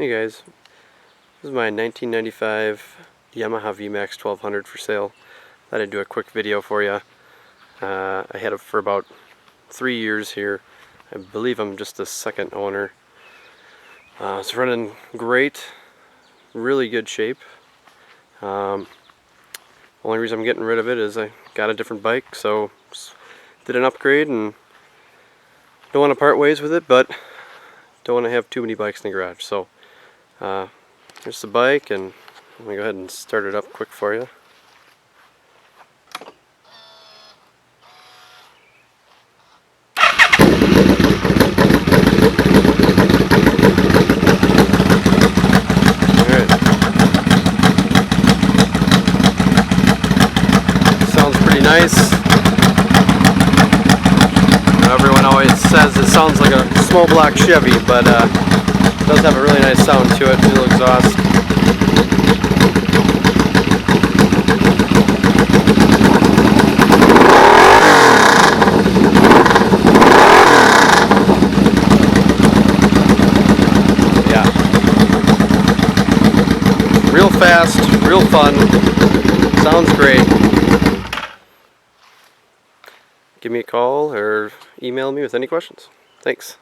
Hey guys, this is my 1995 Yamaha VMAX 1200 for sale. Thought I'd do a quick video for you. I had it for about 3 years here. I believe I'm just the second owner. It's running great, really good shape. Only reason I'm getting rid of it is I got a different bike, so did an upgrade and don't want to part ways with it, but don't want to have too many bikes in the garage. So here's the bike, and I'm going to go ahead and start it up quick for you. Alright. Sounds pretty nice. Everyone always says it sounds like a small block Chevy, but it does have a really nice sound to it. Dual exhaust. Yeah. Real fast, real fun. Sounds great. Give me a call or email me with any questions. Thanks.